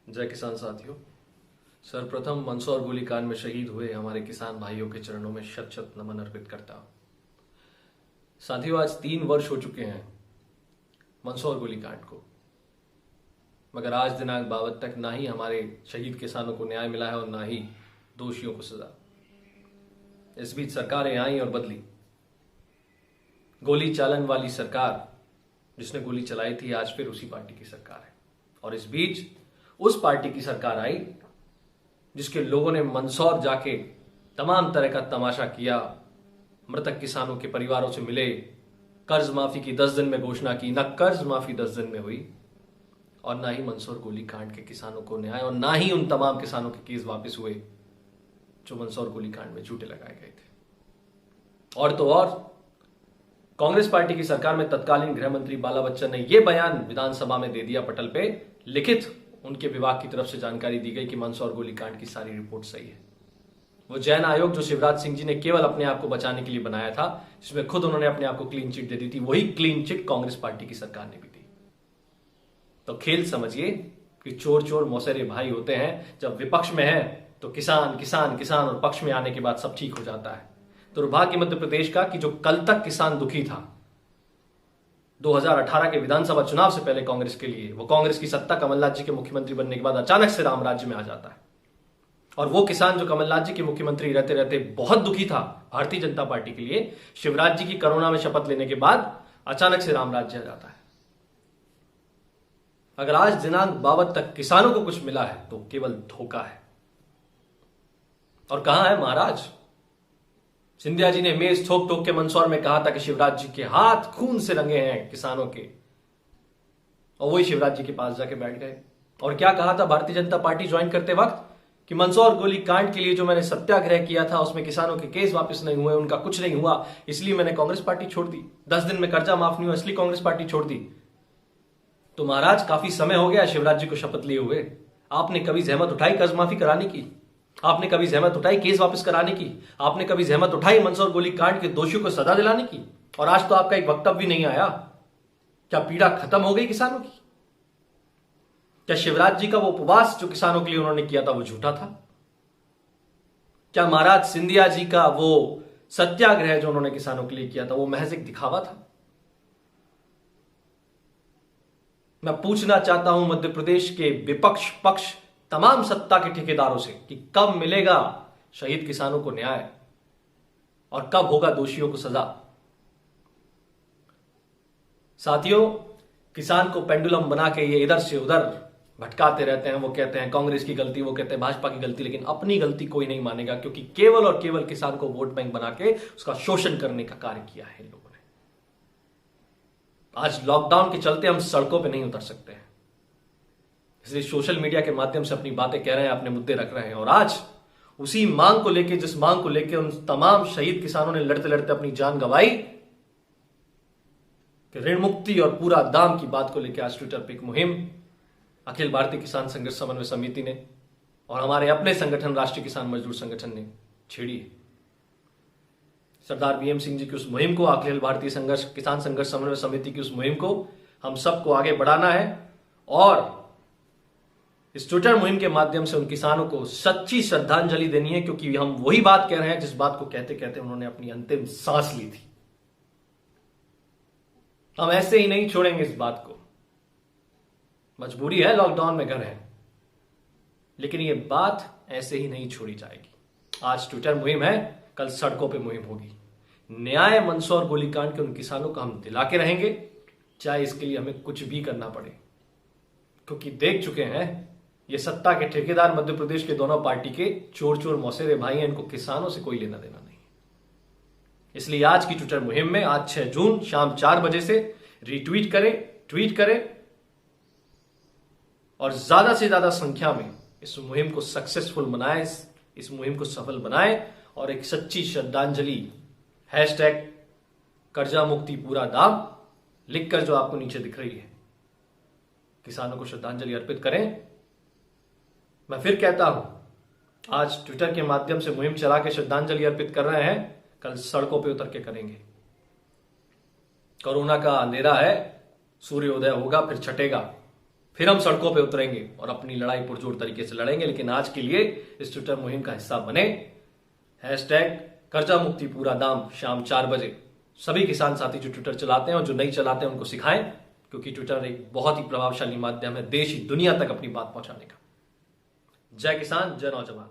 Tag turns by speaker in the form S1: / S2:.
S1: जय किसान साथियों। सर्वप्रथम मंदसौर गोलीकांड में शहीद हुए हमारे किसान भाइयों के चरणों में शत शत नमन अर्पित करता हूं। साथियों, आज 3 वर्ष हो चुके हैं मंदसौर गोलीकांड को, मगर आज दिनांक बाबत तक ना ही हमारे शहीद किसानों को न्याय मिला है और ना ही दोषियों को सजा। इस बीच सरकारें आई और बदली। गोली चालन वाली सरकार जिसने गोली चलाई थी आज फिर उसी पार्टी की सरकार है, और इस बीच उस पार्टी की सरकार आई जिसके लोगों ने मंदसौर जाके तमाम तरह का तमाशा किया, मृतक किसानों के परिवारों से मिले, कर्ज माफी की 10 दिन में घोषणा की। न कर्ज माफी 10 दिन में हुई और ना ही मंदसौर गोलीकांड के किसानों को न्याय, और ना ही उन तमाम किसानों के केस वापस हुए जो मंदसौर गोलीकांड में झूठे लगाए गए थे। और तो और कांग्रेस पार्टी की सरकार में तत्कालीन गृह मंत्री बाला बच्चन ने यह बयान विधानसभा में दे दिया, पटल पे लिखित उनके विभाग की तरफ से जानकारी दी गई कि मंदसौर गोलीकांड की सारी रिपोर्ट सही है। वो जैन आयोग जो शिवराज सिंह जी ने केवल अपने आप को बचाने के लिए बनाया था, जिसमें खुद उन्होंने अपने आप को क्लीन चिट दे दी थी, वही क्लीन चिट कांग्रेस पार्टी की सरकार ने भी दी। तो खेल समझिए कि चोर चोर मौसेरे भाई होते हैं। जब विपक्ष में है तो किसान किसान किसान, और पक्ष में आने के बाद सब ठीक हो जाता है। दुर्भाग्य मध्य प्रदेश का कि जो कल तक किसान दुखी था 2018 के विधानसभा चुनाव से पहले कांग्रेस के लिए, वो कांग्रेस की सत्ता कमलनाथ जी के मुख्यमंत्री बनने के बाद अचानक से राम राज्य में आ जाता है। और वो किसान जो कमलनाथ जी के मुख्यमंत्री रहते रहते बहुत दुखी था भारतीय जनता पार्टी के लिए, शिवराज जी की कोरोना में शपथ लेने के बाद अचानक से राम राज्य आ जाता है। अगर आज दिनांक बाबत तक किसानों को कुछ मिला है तो केवल धोखा है। और कहां है महाराज? सिंधिया जी ने मेज ठोक ठोक के मंदसौर में कहा था कि शिवराज जी के हाथ खून से रंगे हैं किसानों के, और वही शिवराज जी के पास जाके बैठ गए। और क्या कहा था भारतीय जनता पार्टी ज्वाइन करते वक्त कि मंदसौर गोली कांड के लिए जो मैंने सत्याग्रह किया था उसमें किसानों के केस वापस नहीं हुए, उनका कुछ नहीं हुआ, इसलिए मैंने कांग्रेस पार्टी छोड़ दी। 10 दिन में कर्जा माफ नहीं हुआ इसलिए कांग्रेस पार्टी छोड़ दी। तो महाराज, काफी समय हो गया शिवराज जी को शपथ लिए हुए, आपने कभी जहमत उठाई कर्ज माफी कराने की? आपने कभी जहमत उठाई केस वापस कराने की? आपने कभी जहमत उठाई मंदसौर गोली कांड के दोषियों को सजा दिलाने की? और आज तो आपका एक वक्तव्य भी नहीं आया। क्या पीड़ा खत्म हो गई किसानों की? क्या शिवराज जी का वो उपवास जो किसानों के लिए उन्होंने किया था वो झूठा था? क्या महाराज सिंधिया जी का वो सत्याग्रह जो उन्होंने किसानों के लिए किया था वो महज एक दिखावा था? मैं पूछना चाहता हूं मध्य प्रदेश के विपक्ष पक्ष तमाम सत्ता के ठेकेदारों से कि कब मिलेगा शहीद किसानों को न्याय और कब होगा दोषियों को सजा? साथियों, किसान को पेंडुलम बना के ये इधर से उधर भटकाते रहते हैं। वो कहते हैं कांग्रेस की गलती, वो कहते हैं भाजपा की गलती, लेकिन अपनी गलती कोई नहीं मानेगा, क्योंकि केवल और केवल किसान को वोट बैंक बना के उसका शोषण करने का कार्य किया है इन लोगों ने। आज लॉकडाउन के चलते हम सड़कों पर नहीं उतर सकते हैं, इसलिए सोशल मीडिया के माध्यम से अपनी बातें कह रहे हैं, अपने मुद्दे रख रहे हैं। और आज उसी मांग को लेकर, जिस मांग को लेकर उन तमाम शहीद किसानों ने लड़ते लड़ते अपनी जान गंवाई, कि ऋण मुक्ति और पूरा दाम की बात को लेकर आज ट्विटर पर एक मुहिम अखिल भारतीय किसान संघर्ष समन्वय समिति ने और हमारे अपने संगठन राष्ट्रीय किसान मजदूर संगठन ने छेड़ी है। सरदार बीएम सिंह जी की उस मुहिम को, अखिल भारतीय किसान संघर्ष समन्वय समिति की उस मुहिम को हम सबको आगे बढ़ाना है और इस ट्विटर मुहिम के माध्यम से उन किसानों को सच्ची श्रद्धांजलि देनी है, क्योंकि हम वही बात कह रहे हैं जिस बात को कहते कहते उन्होंने अपनी अंतिम सांस ली थी। हम ऐसे ही नहीं छोड़ेंगे इस बात को। मजबूरी है, लॉकडाउन में घर है, लेकिन ये बात ऐसे ही नहीं छोड़ी जाएगी। आज ट्विटर मुहिम है, कल सड़कों पे मुहिम होगी। न्याय मंदसौर गोलीकांड के उन किसानों को हम दिला के रहेंगे, चाहे इसके लिए हमें कुछ भी करना पड़े, क्योंकि देख चुके हैं ये सत्ता के ठेकेदार मध्य प्रदेश के दोनों पार्टी के चोर चोर मौसेरे भाई हैं, इनको किसानों से कोई लेना देना नहीं। इसलिए आज की ट्विटर मुहिम में आज 6 जून शाम 4 बजे से रीट्वीट करें, ट्वीट करें और ज्यादा से ज्यादा संख्या में इस मुहिम को सक्सेसफुल बनाएं, इस मुहिम को सफल बनाएं और एक सच्ची श्रद्धांजलि हैशटैग कर्जा मुक्ति पूरा दाम लिखकर, जो आपको नीचे दिख रही है, किसानों को श्रद्धांजलि अर्पित करें। मैं फिर कहता हूं, आज ट्विटर के माध्यम से मुहिम चला के श्रद्धांजलि अर्पित कर रहे हैं, कल सड़कों पे उतर के करेंगे। कोरोना का अंधेरा है, सूर्योदय होगा फिर छटेगा। फिर हम सड़कों पे उतरेंगे और अपनी लड़ाई पुरजोर तरीके से लड़ेंगे। लेकिन आज के लिए इस ट्विटर मुहिम का हिस्सा बने। हैशटैग कर्जा मुक्ति पूरा दाम शाम 4 बजे। सभी किसान साथी जो ट्विटर चलाते हैं और जो नहीं चलाते हैं उनको सिखाएं, क्योंकि ट्विटर एक बहुत ही प्रभावशाली माध्यम है देश दुनिया तक अपनी बात पहुंचाने का। जय किसान, जय नौजवान।